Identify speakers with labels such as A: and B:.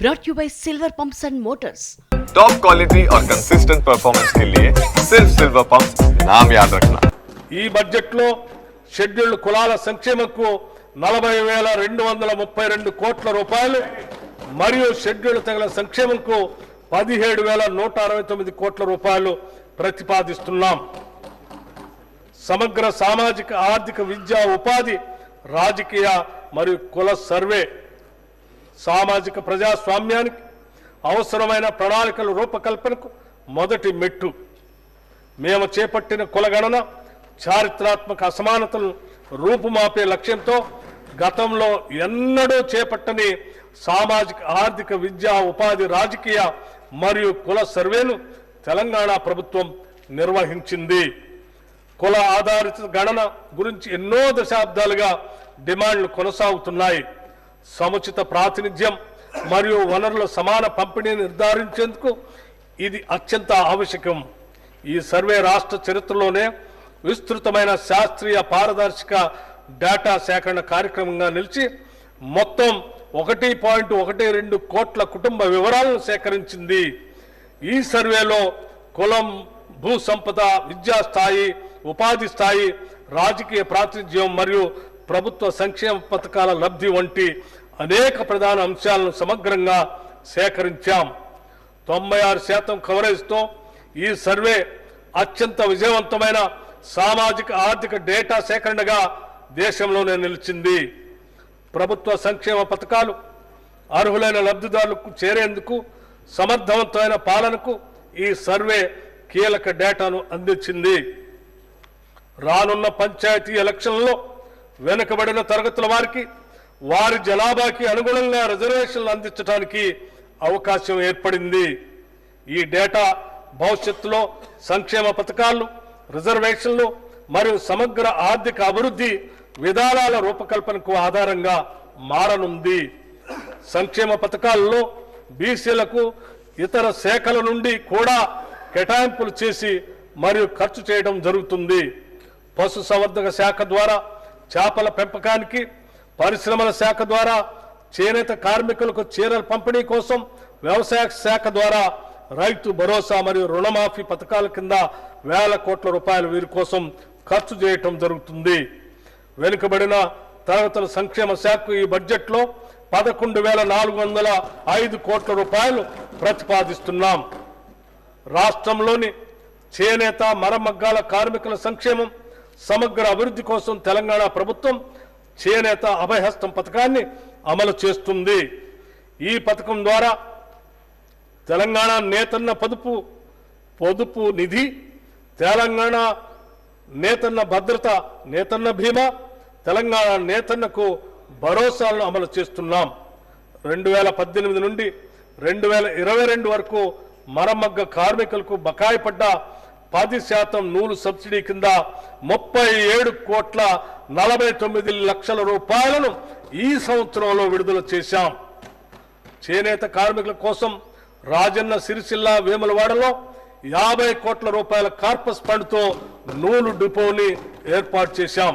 A: brought you by Silver Pumps and Motors.
B: Top quality और consistent performance के लिए सिर्फ सिल्वर पंप्स नाम याद रखना।
C: ఈ బడ్జెట్ లో షెడ్యూల్డ్ కులాల సంక్షేమకు 40,232 కోట్ల రూపాయలు మరియు షెడ్యూల్డ్ తెగల సంక్షేమకు 17,169 కోట్ల రూపాయలు ప్రతిపాదిస్తున్నాం। సమగ్ర సామాజిక ఆర్థిక విద్యా ఉపాధి రాజకీయ మరియు కుల సర్వే సామాజిక ప్రజాస్వామ్యానికి అవసరమైన ప్రణాళికల రూపకల్పనకు మొదటి మెట్టు। మేము చేపట్టిన కులగణన చారిత్రాత్మక అసమానతలను రూపుమాపే లక్ష్యంతో గతంలో ఎన్నడూ చేపట్టని సామాజిక ఆర్థిక విద్యా ఉపాధి రాజకీయ మరియు కుల సర్వేను తెలంగాణ ప్రభుత్వం నిర్వహించింది। కుల ఆధారిత గణన గురించి ఎన్నో దశాబ్దాలుగా డిమాండ్లు కొనసాగుతున్నాయి। సముచిత ప్రాతినిధ్యం మరియు వనరుల సమాన పంపిణీని నిర్ధారించేందుకు ఇది అత్యంత ఆవశ్యకం। ఈ సర్వే రాష్ట్ర చరిత్రలోనే విస్తృతమైన శాస్త్రీయ పారదర్శక డేటా సేకరణ కార్యక్రమంగా నిలిచి మొత్తం 1.12 కోట్ల కుటుంబ వివరాలను సేకరించింది। ఈ సర్వేలో కులం, భూ సంపద, విద్యా స్థాయి, ఉపాధి స్థాయి, రాజకీయ ప్రాతినిధ్యం మరియు ప్రభుత్వ సంక్షేమ పథకాల లబ్ధి వంటి అనేక ప్రధాన అంశాలను సమగ్రంగా సేకరించాం। 96% కవరేజ్తో ఈ సర్వే అత్యంత విజయవంతమైన సామాజిక ఆర్థిక డేటా సేకరణగా దేశంలోనే నిలిచింది। ప్రభుత్వ సంక్షేమ పథకాలు అర్హులైన లబ్ధిదారులకు చేరేందుకు సమర్థవంతమైన పాలనకు ఈ సర్వే కీలక డేటాను అందించింది। రానున్న పంచాయతీ ఎలక్షన్లలో వెనుకబడిన తరగతుల వారికి వారి జనాభాకి అనుగుణంగా రిజర్వేషన్లు అందించడానికి అవకాశం ఏర్పడింది। ఈ డేటా భవిష్యత్తులో సంక్షేమ పథకాలు, రిజర్వేషన్లు మరియు సమగ్ర ఆర్థిక అభివృద్ధి విధానాల రూపకల్పనకు ఆధారంగా మారనుంది। సంక్షేమ పథకాలలో బీసీలకు ఇతర శాఖల నుండి కూడా కేటాయింపులు చేసి మరియు ఖర్చు చేయడం జరుగుతుంది। పశుసంవర్ధక శాఖ ద్వారా చేపల పెంపకానికి, పరిశ్రమల శాఖ ద్వారా చేనేత కార్మికులకు చీరల పంపిణీ కోసం, వ్యవసాయ శాఖ ద్వారా రైతు భరోసా మరియు రుణమాఫీ పథకాల కింద వేల కోట్ల రూపాయలు వీరి కోసం ఖర్చు చేయటం జరుగుతుంది। వెనుకబడిన తరగతుల సంక్షేమ శాఖకు ఈ బడ్జెట్లో 11,405 కోట్ల రూపాయలు ప్రతిపాదిస్తున్నాం। రాష్ట్రంలోని చేనేత, మరమగ్గాల కార్మికుల సంక్షేమం, సమగ్ర అభివృద్ధి కోసం తెలంగాణ ప్రభుత్వం చేనేత అభయహస్తం పథకాన్ని అమలు చేస్తుంది। ఈ పథకం ద్వారా తెలంగాణ నేతన్న పొదుపు నిధి, తెలంగాణ నేతన్న భద్రత, నేతన్న బీమా, తెలంగాణ నేతన్నకు భరోసాలను అమలు చేస్తున్నాం। 2018 నుండి 2022 వరకు మరమగ్గ కార్మికులకు బకాయి పడ్డ 10% నూలు సబ్సిడీ కింద 37,49,00,000 రూపాయలను ఈ సంవత్సరంలో విడుదల చేశాం। చేనేత కార్మికుల కోసం రాజన్న సిరిసిల్ల, వేములవాడలో 50 కోట్ల రూపాయల కార్పస్ ఫండ్తో నూలు డిపోని ఏర్పాటు చేశాం।